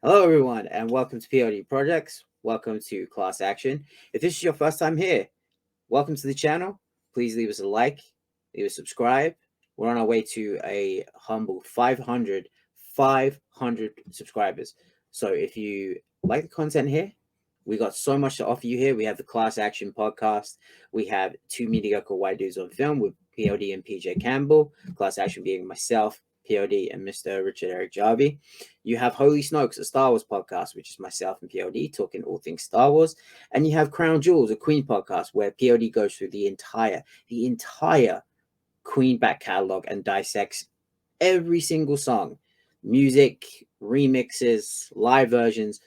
Hello, everyone, and welcome to POD Projects. Welcome to Class Action. If this is your first time here, welcome to the channel. Please leave us a like, leave a subscribe. We're on our way to a humble 500 subscribers. So if you like the content here, we got so much to offer you here. We have the Class Action podcast. We have two mediocre white dudes on film with POD and PJ Campbell. Class Action being myself, POD, and Mr. Richard Eric Jarvie. You have Holy Snokes, a Star Wars podcast, which is myself and POD talking all things Star Wars. And you have Crown Jewels, a Queen podcast, where POD goes through the entire Queen back catalog and dissects every single song, music, remixes, live versions,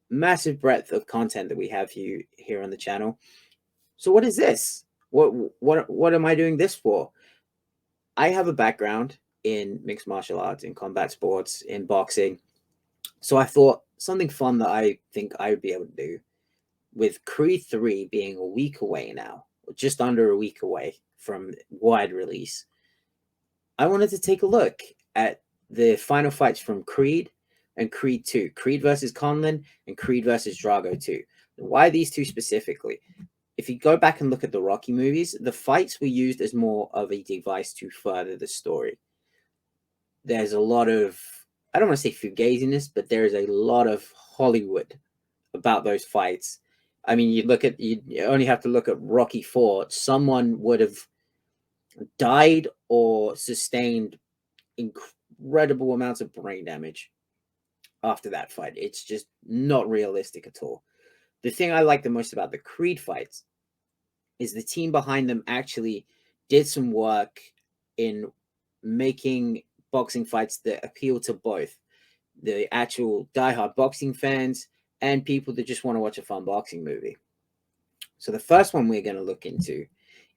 massive breadth of content that we have you here on the channel. So what is this? What am I doing this for? I have a background in mixed martial arts, in combat sports, in boxing. So I thought something fun that I think I would be able to do, with Creed 3 being a week away now, just under a week away from wide release. I wanted to take a look at the final fights from Creed and Creed 2, Creed versus Conlan and Creed versus Drago 2. Why these two specifically? If you go back and look at the Rocky movies, the fights were used as more of a device to further the story. There's a lot of, I don't want to say fugaziness, but there is a lot of Hollywood about those fights. I mean, you only have to look at Rocky 4. Someone would have died or sustained incredible amounts of brain damage after that fight. It's just not realistic at all. The thing I like the most about the Creed fights is the team behind them actually did some work in making boxing fights that appeal to both the actual diehard boxing fans and people that just want to watch a fun boxing movie. So the first one we're going to look into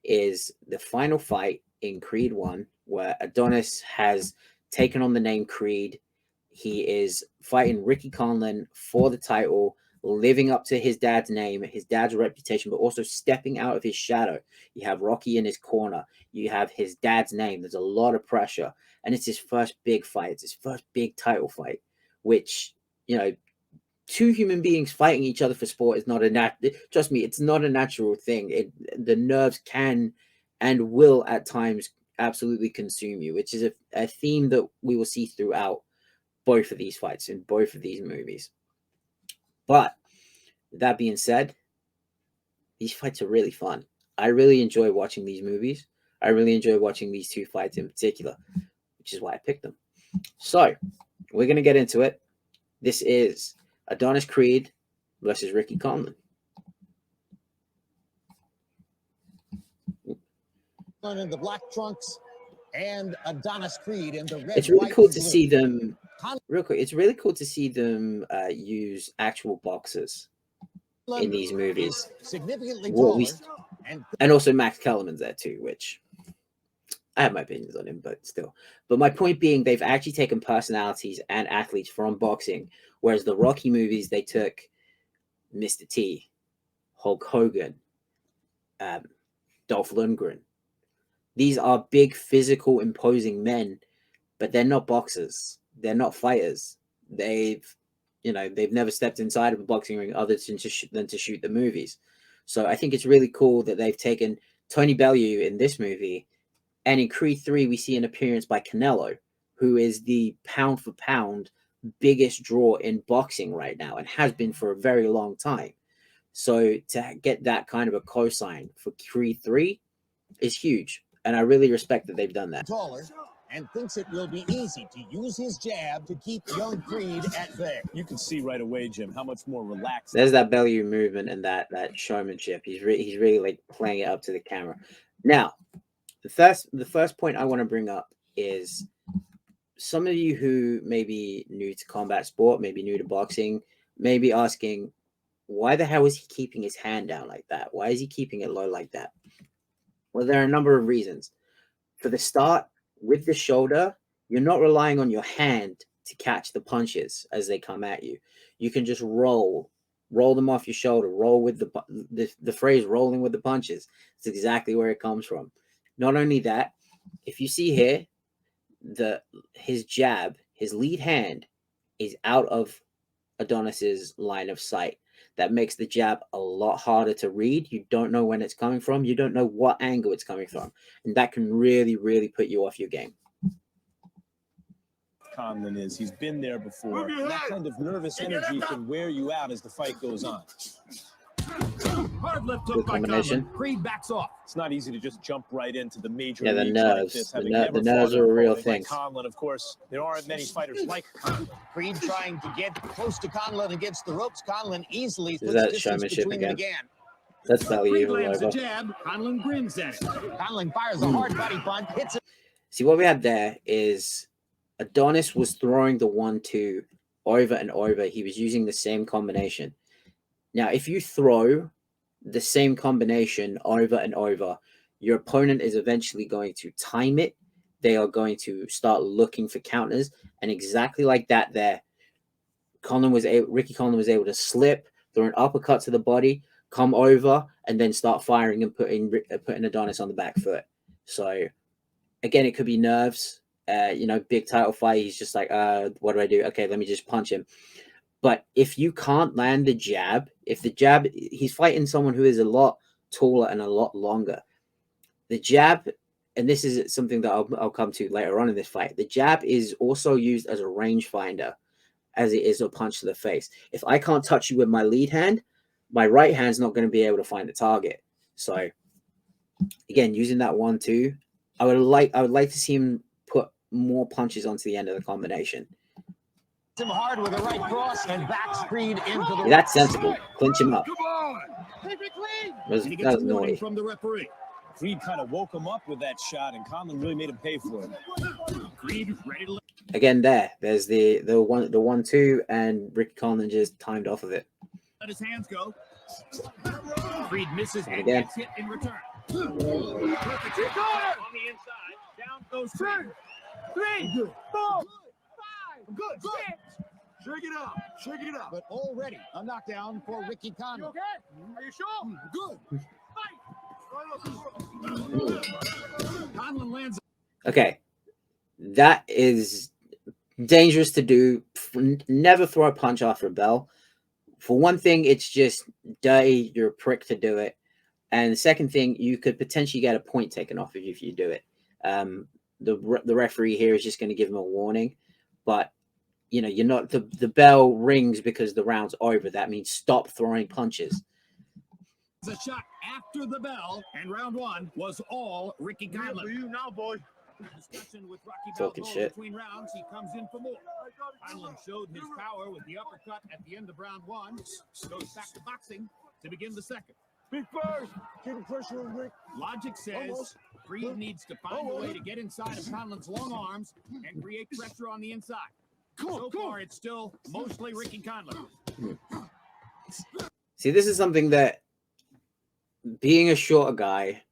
is the final fight in Creed 1, where Adonis has taken on the name Creed. He is fighting Ricky Conlan for the title, living up to his dad's name, his dad's reputation, but also stepping out of his shadow. You have Rocky in his corner. You have his dad's name. There's a lot of pressure. And it's his first big fight. It's his first big title fight, which, two human beings fighting each other for sport is not trust me, it's not a natural thing. The nerves can and will at times absolutely consume you, which is a theme that we will see throughout both of these fights in both of these movies. But that being said, these fights are really fun. I really enjoy watching these movies. I really enjoy watching these two fights in particular, which is why I picked them. So we're going to get into it. This is Adonis Creed versus Ricky Conlan. In the black trunks and Adonis Creed in the red. It's really cool to see them. Real quick, it's really cool to see them use actual boxers in these movies. Significantly and also Max Kellerman's there too, which I have my opinions on him, but still. But my point being, they've actually taken personalities and athletes from boxing, whereas the Rocky movies, they took Mr. T, Hulk Hogan, Dolph Lundgren. These are big, physical, imposing men, but they're not boxers. They're not fighters. They've never stepped inside of a boxing ring other than to shoot the movies. So I think it's really cool that they've taken Tony Bellew in this movie. And in Creed 3, we see an appearance by Canelo, who is the pound for pound biggest draw in boxing right now and has been for a very long time. So to get that kind of a cosign for Creed 3 is huge. And I really respect that they've done that. Taller and thinks it will be easy to use his jab to keep young Creed at bay. You can see right away, Jim, how much more relaxed. There's that Bellew movement and that showmanship. He's really like playing it up to the camera. Now, the first point I want to bring up is some of you who may be new to combat sport, maybe new to boxing, may be asking, why the hell is he keeping his hand down like that? Why is he keeping it low like that? Well, there are a number of reasons. For the start, with the shoulder, you're not relying on your hand to catch the punches as they come at you. You can just roll them off your shoulder, roll with the phrase rolling with the punches. It's exactly where it comes from. Not only that, if you see here, his jab, his lead hand is out of Adonis's line of sight. That makes the jab a lot harder to read. You don't know when it's coming from. You don't know what angle it's coming from. And that can really, really put you off your game. Conlan is. He's been there before. And that kind of nervous energy can wear you out as the fight goes on. Hard left Good hook by combination. Conlan. Creed backs off. It's not easy to just jump right into the major Yeah, the leagues nerves. like this. The Having nerves never fought are a real opponent like thing. Conlan, of course, there aren't many fighters like Conlan. Creed trying to get close to Conlan against the ropes. Conlan easily puts that distance showmanship between them again? again. That's belly Creed evil lands a over. jab. Conlan grins at it. Conlan fires a hard body punch, hits it. See, what we have there is Adonis was throwing the 1-2 over and over. He was using the same combination. Now, if you throw the same combination over and over, your opponent is eventually going to time it. They are going to start looking for counters. And exactly like that there, Ricky Conlan was able to slip, throw an uppercut to the body, come over, and then start firing and putting Adonis on the back foot. So, again, it could be nerves. Big title fight. He's just like, what do I do? Okay, let me just punch him. But if you can't land the jab, he's fighting someone who is a lot taller and a lot longer. The jab, and this is something that I'll come to later on in this fight, the jab is also used as a rangefinder as it is a punch to the face. If I can't touch you with my lead hand, my right hand's not going to be able to find the target. So, again, using that 1-2, I would like to see him put more punches onto the end of the combination. Him hard with a right cross and backs Creed into the. That's sensible. Clinch him up. Come on. Keep it clean. That was naughty. From the referee. Creed kind of woke him up with that shot, and Conlan really made him pay for it. Creed ready to. Again, there's the 1-2, and Ricky Conlan just timed off of it. Let his hands go. Creed misses and again. gets hit in return. Perfect on the inside. Down goes Creed. 3, 4, 5. Good. 6. Shake it up. Shake it up. But already a knockdown for Ricky Conlan. You okay? Are you sure? Good. Fight. Conlan lands. Okay, that is dangerous to do. Never throw a punch after a bell. For one thing, it's just dirty. You're a prick to do it. And the second thing, you could potentially get a point taken off of you if you do it. The referee here is just going to give him a warning. But, you're not, the bell rings because the round's over. That means stop throwing punches. A shot after the bell, and round 1 was all Ricky Conlan. For you now, boy. Discussion with Rocky Talking Balboa shit. between rounds. He comes in for more. Conlan showed his power with the uppercut at the end of round 1. Goes back to boxing to begin the second. Big first. Keep the pressure on Rick. Logic says Creed needs to find a way to get inside of Conlan's long arms and create pressure on the inside. So far, it's still mostly Ricky Conlan. See, this is something that, being a shorter guy,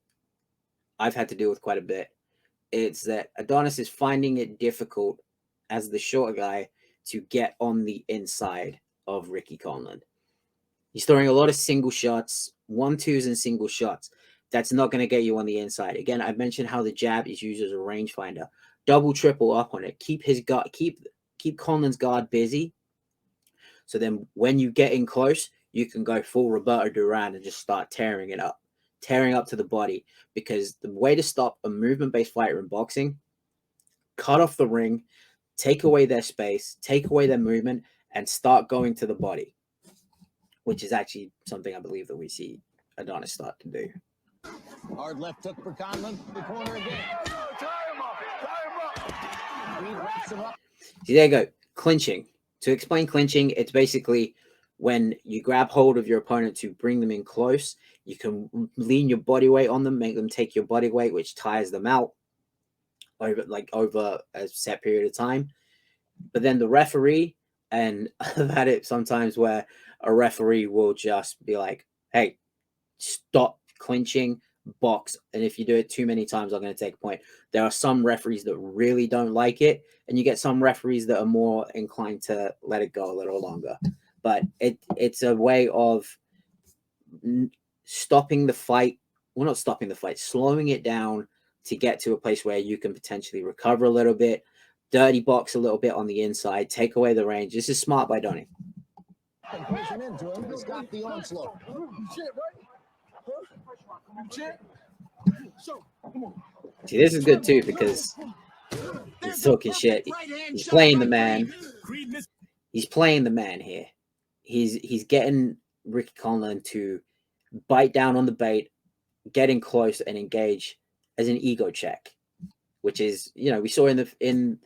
I've had to deal with quite a bit. It's that Adonis is finding it difficult as the shorter guy to get on the inside of Ricky Conlan. He's throwing a lot of single shots, 1-2s and single shots. That's not going to get you on the inside. Again, I mentioned how the jab is used as a rangefinder. Double, triple up on it. Keep his guard, keep Conlan's guard busy. So then when you get in close, you can go full Roberto Duran and just start tearing up to the body. Because the way to stop a movement-based fighter in boxing, cut off the ring, take away their space, take away their movement, and start going to the body, which is actually something I believe that we see Adonis start to do. Hard left hook for Conlan. The corner again. Tie him up. Creed wraps him up. See, there you go. Clinching. To explain clinching, it's basically when you grab hold of your opponent to bring them in close. You can lean your body weight on them, make them take your body weight, which tires them out over a set period of time. But then the referee, and I've had it sometimes where a referee will just be like, hey, stop clinching, box. And if you do it too many times, I'm going to take a point. There are some referees that really don't like it, and you get some referees that are more inclined to let it go a little longer. But it's a way of stopping the fight. Well, not stopping the fight, slowing it down to get to a place where you can potentially recover a little bit, dirty box a little bit on the inside, take away the range. This is smart by Donnie. And pushing into him, he's got the onslaught. See, this is good too because he's talking shit. He's playing the man. He's playing the man here. He's getting Ricky Conlan to bite down on the bait, get in close, and engage as an ego check, which is, you know, we saw in the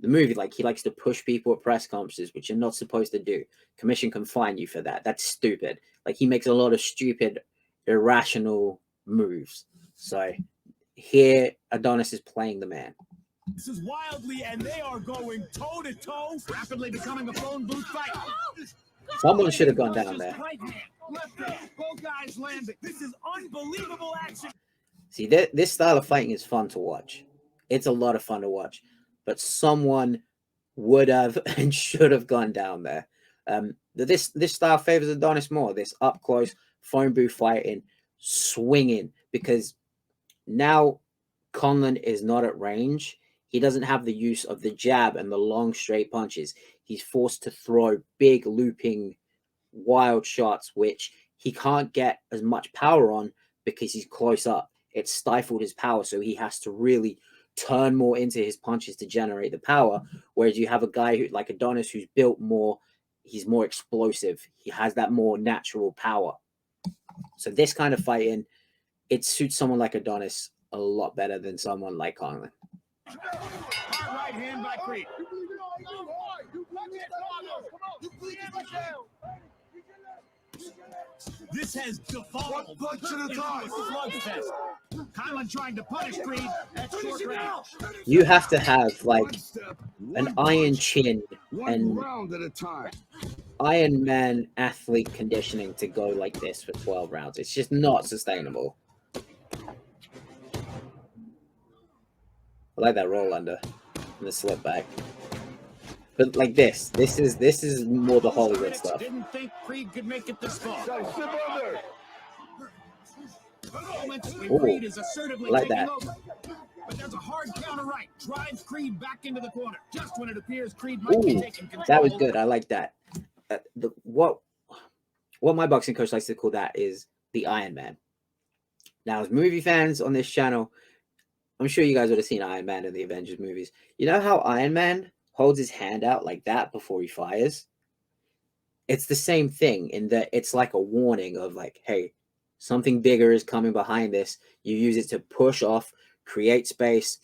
movie, like, he likes to push people at press conferences, which you're not supposed to do. Commission can fine you for that. That's stupid. Like, he makes a lot of stupid, irrational moves. So here, Adonis is playing the man. This is wildly, and they are going toe to toe, rapidly becoming a phone booth fight. Someone should have gone down there. Right hand, left hand, both guys landing. This is unbelievable action. See, this style of fighting is fun to watch. It's a lot of fun to watch, but someone would have and should have gone down there. This style favors Adonis more. This up close phone booth fighting, swinging, because now Conlan is not at range. He doesn't have the use of the jab and the long straight punches. He's forced to throw big looping wild shots, which he can't get as much power on because he's close up. It's stifled his power, so he has to really turn more into his punches to generate the power. Whereas you have a guy who, like Adonis, who's built more, he's more explosive. He has that more natural power. So this kind of fighting, it suits someone like Adonis a lot better than someone like Conlan. Hard right hand by Creed. This has devolved into a slugfest. Conlan trying to punish Creed at short range. You have to have like an iron chin and Iron Man athlete conditioning to go like this for 12 rounds. It's just not sustainable. I like that roll under and the slip back. But like this is more the Hollywood stuff. Didn't think Creed could make it this far. Creed is assertively like taking that. over. But there's a hard counter right. Drives Creed back into the corner. Just when it appears Creed might be taking control. That was good. I like that. What my boxing coach likes to call that is the Iron Man. Now, as movie fans on this channel, I'm sure you guys would have seen Iron Man in the Avengers movies. You know how Iron Man holds his hand out like that before he fires? It's the same thing in that it's like a warning of like, hey, something bigger is coming behind this. You use it to push off, create space.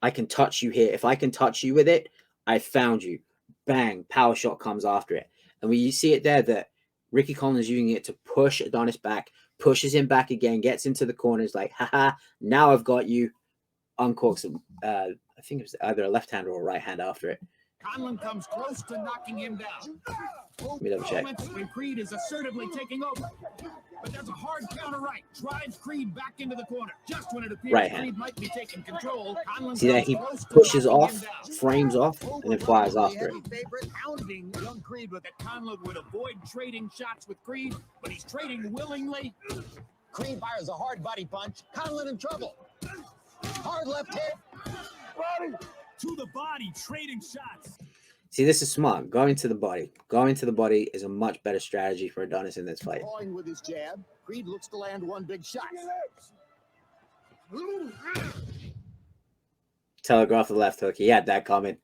I can touch you here. If I can touch you with it, I found you. Bang, power shot comes after it. And when you see it there that Ricky Conlan is using it to push Adonis back, pushes him back again, gets into the corners like, haha, now I've got you. Uncorks him. I think it was either a left hand or a right hand after it. Conlan comes close to knocking him down. Let me double check. When Creed is assertively taking over. But there's a hard counter right. Drives Creed back into the corner. Just when it appears right hand. Creed might be taking control. Conlan see that he pushes off, frames off, and then fires after it. Pounding young Creed with it. Conlan would avoid trading shots with Creed, but he's trading willingly. Creed fires a hard body punch. Conlan in trouble. Hard left hit. Body. To the body, trading shots. See, this is smart. Going to the body. Going to the body is a much better strategy for Adonis in this fight. Going with his jab. Creed looks to land one big shot. Telegraph the left hook. He had that coming.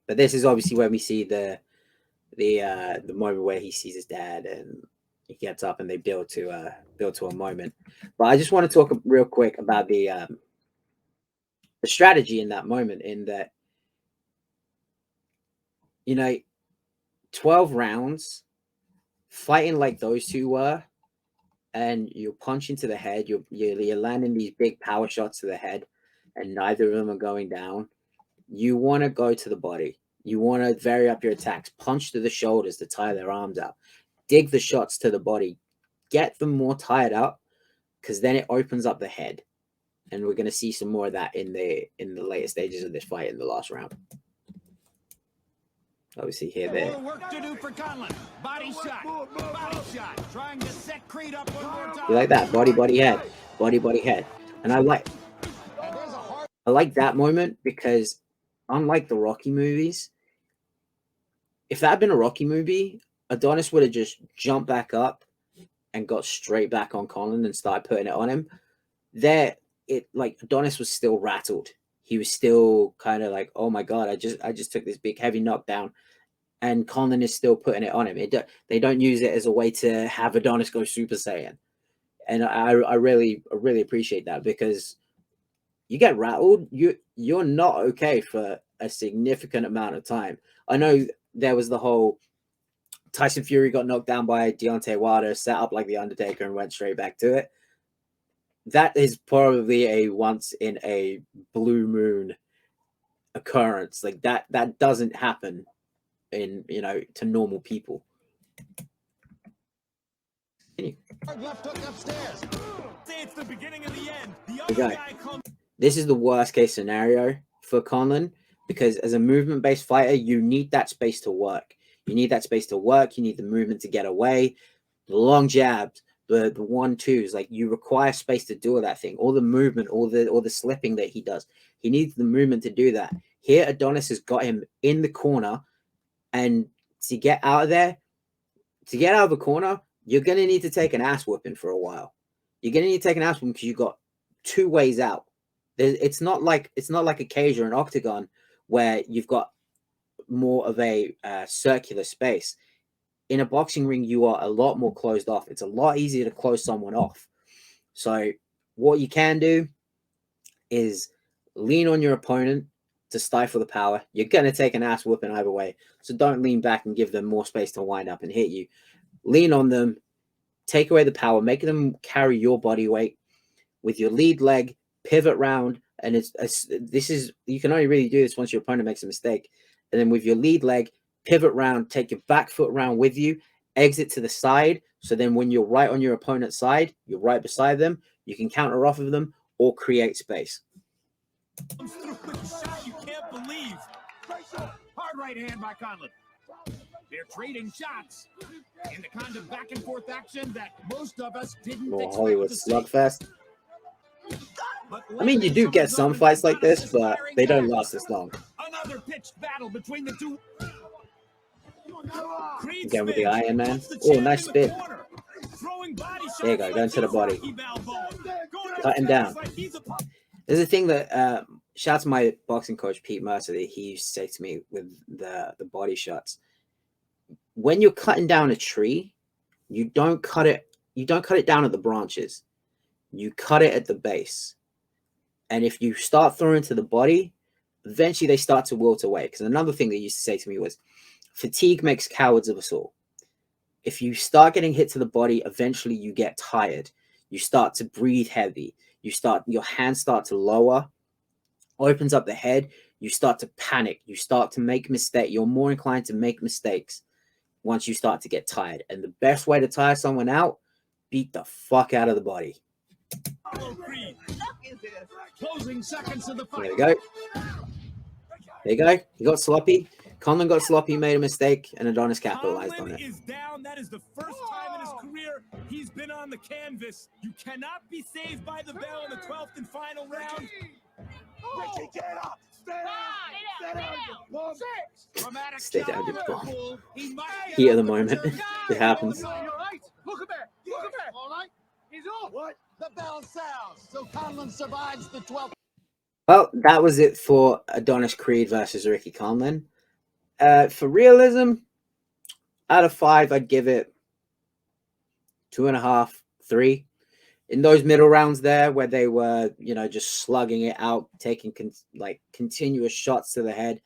But this is obviously when we see the moment where he sees his dad and he gets up and they build to a moment. But I just want to talk real quick about the strategy in that moment, in that, you know, 12 rounds fighting like those two were, and you're punching to the head, you're landing these big power shots to the head, and neither of them are going down. You want to go to the body. You want to vary up your attacks. Punch to the shoulders to tire their arms out. Dig the shots to the body. Get them more tired up, because then it opens up the head. And we're going to see some more of that in the later stages of this fight in the last round. Obviously here, there. More work to do for Conlan. Body shot. Trying to set Creed up one more time. You like that? Body, head. And I like that moment because unlike the Rocky movies, if that had been a Rocky movie, Adonis would have just jumped back up and got straight back on Conlan and started putting it on him. Like Adonis was still rattled. He was still kind of like, oh my god, I just took this big heavy knockdown, and Conlan is still putting it on him. They don't use it as a way to have Adonis go Super Saiyan, and I really appreciate that, because you get rattled, you're not okay for a significant amount of time. I know there was the whole Tyson Fury got knocked down by Deontay Wilder, set up like the Undertaker, and went straight back to it. That is probably a once in a blue moon occurrence. Like that doesn't happen in, to normal people. Left hook upstairs. Say it's the beginning of the end. The other guy comes. This is the worst case scenario for Conlan, because as a movement based fighter, you need that space to work. You need that space to work. You need the movement to get away. The long jabs, the 1-2s, like you require space to do all that thing. All the movement, all the slipping that he does. He needs the movement to do that. Here, Adonis has got him in the corner, and to get out of there, to get out of the corner, you're gonna need to take an ass whooping for a while. You're gonna need to take an ass whooping because you've got two ways out. It's not like a cage or an octagon where you've got more of a circular space. In a boxing ring, you are a lot more closed off. It's a lot easier to close someone off. So what you can do is lean on your opponent to stifle the power. You're going to take an ass whooping either way. So don't lean back and give them more space to wind up and hit you. Lean on them, take away the power, make them carry your body weight with your lead leg, pivot round. And you can only really do this once your opponent makes a mistake. And then with your lead leg, pivot round, take your back foot round with you, exit to the side. So then when you're right on your opponent's side, you're right beside them, you can counter off of them or create space. You can't believe. Hard right hand by Conlan. They're trading shots in the kind of back and forth action that most of us didn't expect. Hollywood slugfest. I mean, you do get some fights like this, but they don't last as long. Another pitched battle between the two. Again with the Iron Man. Oh, nice spin. There you go, going to the body. Cutting down. There's a thing that, shout out to my boxing coach, Pete Mercer, that he used to say to me with the body shots. When you're cutting down a tree, you don't cut it down at the branches. You cut it at the base. And if you start throwing to the body, eventually they start to wilt away. Because another thing they used to say to me was, fatigue makes cowards of us all. If you start getting hit to the body, eventually you get tired. You start to breathe heavy. Your hands start to lower, opens up the head. You start to panic. You start to make mistakes. You're more inclined to make mistakes once you start to get tired. And the best way to tire someone out, beat the fuck out of the body. Closing seconds of the fight. There we go. There you go. He got sloppy. Conlan got sloppy, made a mistake, and Adonis capitalized on it. Is down. That is the first time in his career he's been on the canvas. You cannot be saved by the bell in the 12th and final round. Ricky, get up! Stay down, you bum. Heat of the moment. It happens. Look at that! Look at that! All right, he's off. What? The bell sounds. So Conlan survives the 12th. Well, that was it for Adonis Creed versus Ricky Conlan. For realism, out of 5, I'd give it 2.5, 3. In those middle rounds there, where they were, just slugging it out, taking continuous shots to the head,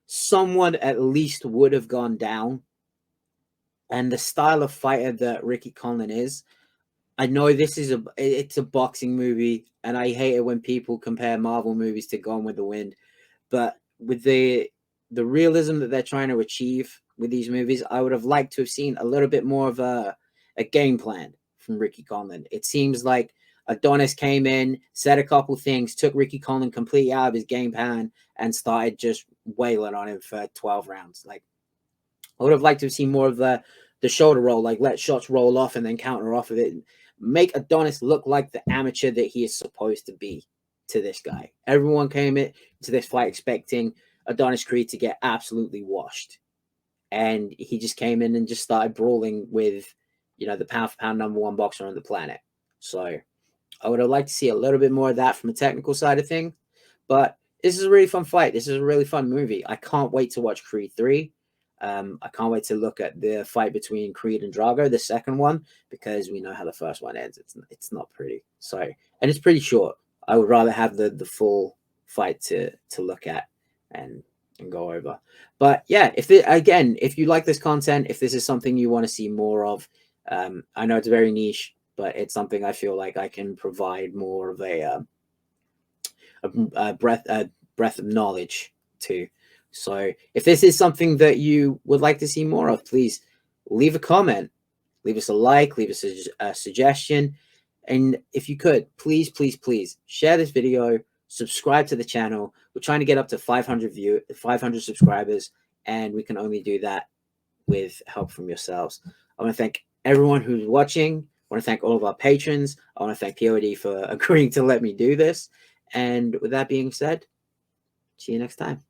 someone at least would have gone down. And the style of fighter that Ricky Conlan is, I know it's a boxing movie, and I hate it when people compare Marvel movies to Gone with the Wind, but with the realism that they're trying to achieve with these movies, I would have liked to have seen a little bit more of a game plan from Ricky Conlan. It seems like Adonis came in, said a couple things, took Ricky Conlan completely out of his game plan, and started just wailing on him for 12 rounds. Like, I would have liked to have seen more of the shoulder roll, like let shots roll off and then counter off of it. Make Adonis look like the amateur that he is supposed to be to this guy. Everyone came into this fight expecting Adonis Creed to get absolutely washed. and he just came in and just started brawling with, you know, the pound for pound #1 boxer on the planet. So I would have liked to see a little bit more of that from a technical side of things. But this is a really fun fight. This is a really fun movie. I can't wait to watch Creed 3. I can't wait to look at the fight between Creed and Drago, the second one, because we know how the first one ends. It's not pretty. So, and it's pretty short. I would rather have the full fight to look at and go over. But yeah, if you like this content, if this is something you want to see more of, I know it's very niche, but it's something I feel like I can provide more of a breadth of knowledge to. So if this is something that you would like to see more of, please leave a comment, leave us a like, leave us a suggestion, and if you could, please share this video, subscribe to the channel. We're trying to get up to 500 subscribers, and we can only do that with help from yourselves. I want to thank everyone who's watching. I want to thank all of our patrons. I want to thank POD for agreeing to let me do this. And with that being said, see you next time.